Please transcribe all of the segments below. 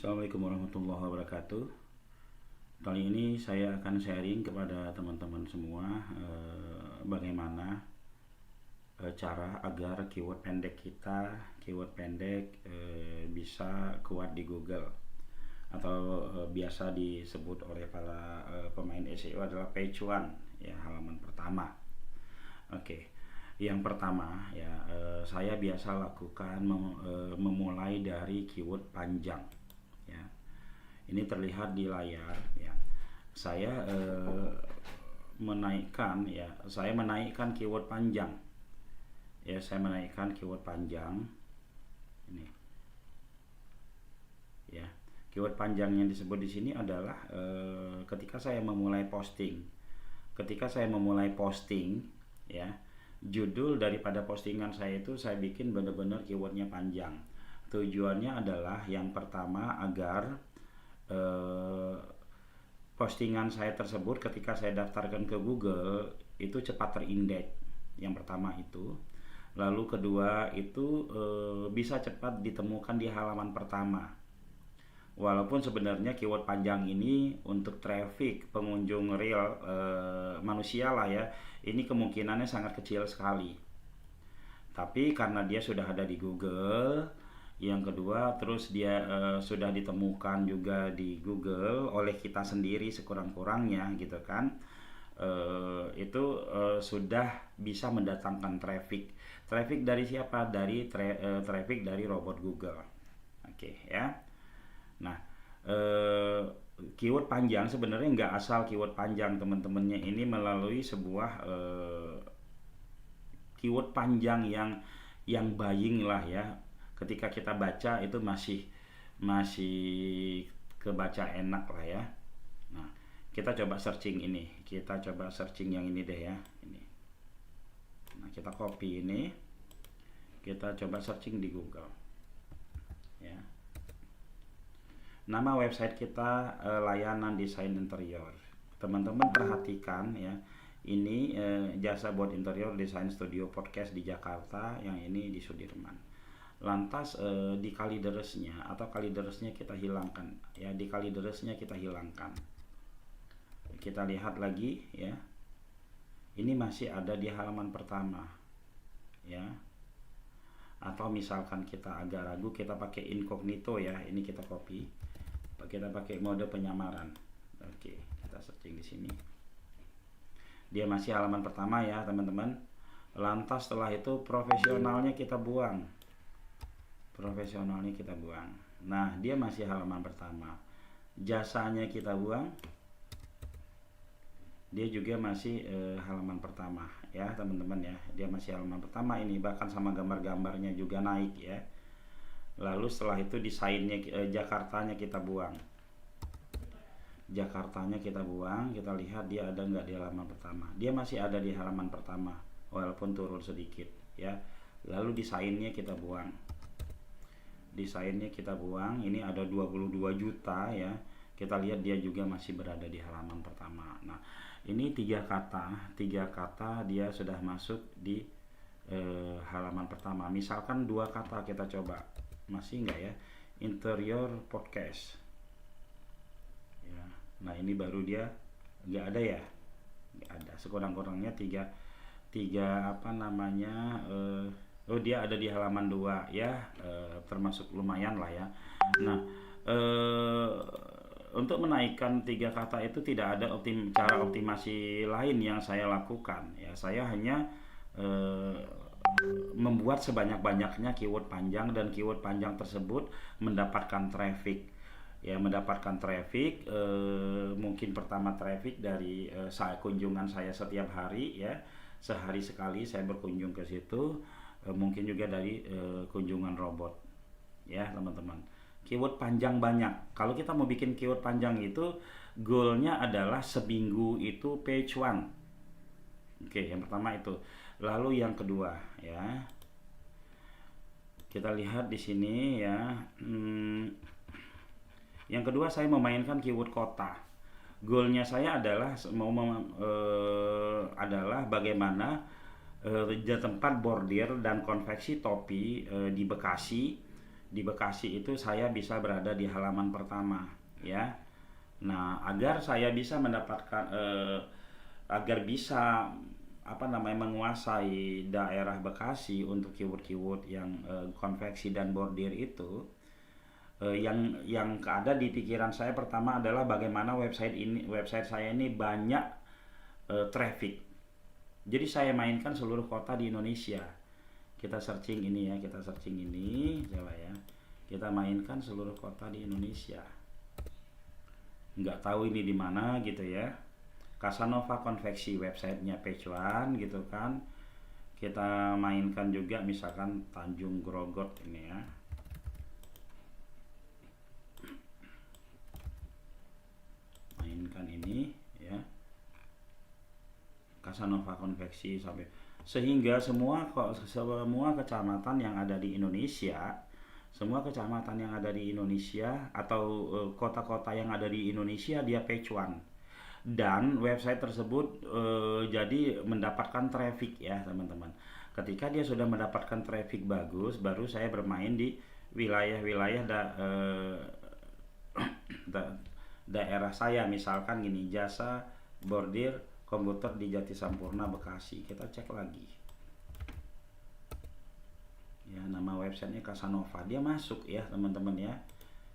Assalamualaikum warahmatullahi wabarakatuh. Kali ini saya akan sharing kepada teman-teman semua bagaimana cara agar keyword pendek kita, bisa kuat di Google atau biasa disebut oleh para pemain SEO adalah page one, ya, halaman pertama. Oke. Yang pertama ya, saya biasa lakukan memulai dari keyword panjang. Ya, ini terlihat di layar. Ya, saya menaikkan keyword panjang. Ya, saya menaikkan keyword panjang. Ini. Ya, keyword panjang yang disebut di sini adalah ketika saya memulai posting. Ya, judul daripada postingan saya itu saya bikin benar-benar keywordnya panjang. Tujuannya adalah yang pertama agar postingan saya tersebut ketika saya daftarkan ke Google itu cepat terindeks. Yang pertama itu. Lalu kedua itu bisa cepat ditemukan di halaman pertama. Walaupun sebenarnya keyword panjang ini untuk traffic pengunjung real manusia lah ya, ini kemungkinannya sangat kecil sekali. Tapi karena dia sudah ada di Google, yang kedua terus dia sudah ditemukan juga di Google oleh kita sendiri sekurang-kurangnya gitu kan, itu sudah bisa mendatangkan traffic. Traffic dari siapa? Dari traffic dari robot Google. Oke, ya. Nah, keyword panjang sebenarnya nggak asal keyword panjang, teman-temannya ini melalui sebuah keyword panjang yang buying lah ya. Ketika kita baca itu masih kebaca enak lah ya. Nah, kita coba searching ini. Kita coba searching yang ini deh ya, ini. Nah, kita copy ini. Kita coba searching di Google. Ya. Nama website kita layanan desain interior. Teman-teman perhatikan ya, ini jasa buat interior desain studio podcast di Jakarta, yang ini di Sudirman. Lantas di kalideresnya atau kalideresnya kita hilangkan ya, di kalideresnya kita hilangkan. Kita lihat lagi ya, ini masih ada di halaman pertama ya. Atau misalkan kita agak ragu, kita pakai incognito ya, ini kita copy. Kita pakai mode penyamaran. Oke, kita searching di sini. Dia masih halaman pertama ya, teman-teman. Lantas setelah itu profesionalnya kita buang. Nah, dia masih halaman pertama. Jasanya kita buang. Dia juga masih halaman pertama ya, teman-teman ya. Dia masih halaman pertama ini, bahkan sama gambar-gambarnya juga naik ya. Lalu setelah itu desainnya Jakartanya kita buang. Kita lihat dia ada nggak di halaman pertama. Dia masih ada di halaman pertama walaupun turun sedikit ya. Lalu desainnya kita buang. Ini ada 22 juta ya. Kita lihat dia juga masih berada di halaman pertama. Nah, ini tiga kata dia sudah masuk di halaman pertama. Misalkan 2 kata kita coba. Masih enggak ya? Interior podcast ya. Nah, ini baru dia enggak ada ya, enggak ada. Sekurang-kurangnya tiga apa namanya, dia ada di halaman 2 ya, termasuk lumayan lah ya. Nah, untuk menaikkan 3 kata itu tidak ada cara optimasi lain yang saya lakukan ya. Saya hanya membuat sebanyak-banyaknya keyword panjang, dan keyword panjang tersebut mendapatkan traffic ya, mungkin pertama traffic dari kunjungan saya setiap hari ya, sehari sekali saya berkunjung ke situ, mungkin juga dari kunjungan robot ya, teman-teman. Keyword panjang banyak. Kalau kita mau bikin keyword panjang itu goalnya adalah seminggu itu page one. Oke, yang pertama itu. Lalu yang kedua ya, kita lihat di sini ya. Yang kedua saya memainkan keyword kota. Goalnya saya adalah adalah bagaimana tempat bordir dan konveksi topi di Bekasi di Bekasi itu saya bisa berada di halaman pertama ya. Nah, agar saya bisa mendapatkan agar bisa apa namanya menguasai daerah Bekasi untuk keyword-keyword yang konveksi dan bordir itu, yang ada di pikiran saya pertama adalah bagaimana website saya ini banyak traffic. Jadi saya mainkan seluruh kota di Indonesia. Kita searching ini ya, kita searching ini coba ya. Kita mainkan seluruh kota di Indonesia. Nggak tahu ini di mana gitu ya. Casanova Konveksi websitenya page one gitu kan. Kita mainkan juga misalkan Tanjung Grogot ini ya. Mainkan ini ya. Casanova Konveksi sampai sehingga semua kecamatan yang ada di Indonesia, semua kecamatan yang ada di Indonesia atau kota-kota yang ada di Indonesia dia page one. Dan website tersebut jadi mendapatkan traffic ya teman-teman. Ketika dia sudah mendapatkan traffic bagus, baru saya bermain di wilayah-wilayah daerah saya, misalkan gini, jasa bordir komputer di Jati Sampurna Bekasi. Kita cek lagi ya, nama websitenya Casanova, dia masuk ya teman-teman ya.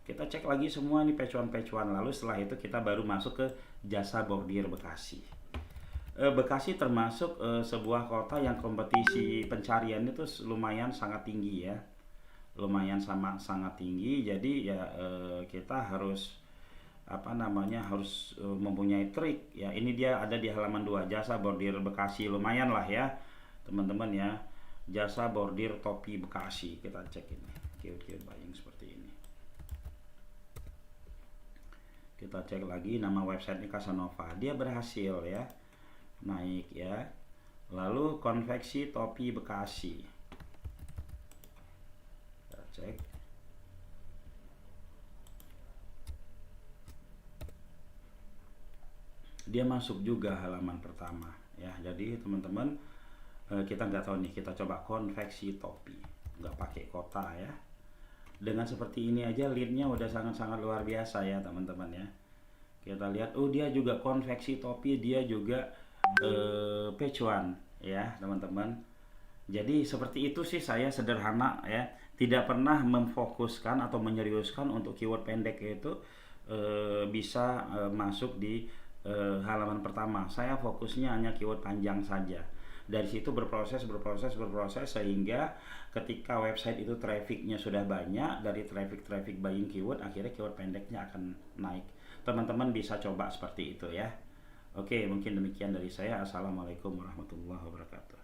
Kita cek lagi semua nih page one, lalu setelah itu kita baru masuk ke jasa bordir Bekasi. Bekasi termasuk sebuah kota yang kompetisi pencarian itu lumayan sangat tinggi ya, lumayan sangat tinggi. Jadi ya kita harus apa namanya harus mempunyai trik ya. Ini dia ada di halaman 2, jasa bordir Bekasi, lumayan lah ya teman-teman ya, jasa bordir topi Bekasi. Kita cek ini keyword buying seperti ini. Kita cek lagi nama websitenya Casanova, dia berhasil ya naik ya. Lalu konveksi topi Bekasi, kita cek. Dia masuk juga halaman pertama ya. Jadi teman-teman kita nggak tahu nih, kita coba konveksi topi, nggak pakai kota ya. Dengan seperti ini aja leadnya udah sangat-sangat luar biasa ya teman-teman ya. Kita lihat, oh dia juga konveksi topi, dia juga page one ya teman-teman. Jadi seperti itu sih, saya sederhana ya, tidak pernah memfokuskan atau menyeriuskan untuk keyword pendek itu bisa masuk di halaman pertama. Saya fokusnya hanya keyword panjang saja. Dari situ berproses sehingga ketika website itu trafficnya sudah banyak, dari traffic buying keyword, akhirnya keyword pendeknya akan naik. Teman-teman bisa coba seperti itu ya. Oke, mungkin demikian dari saya. Assalamualaikum warahmatullahi wabarakatuh.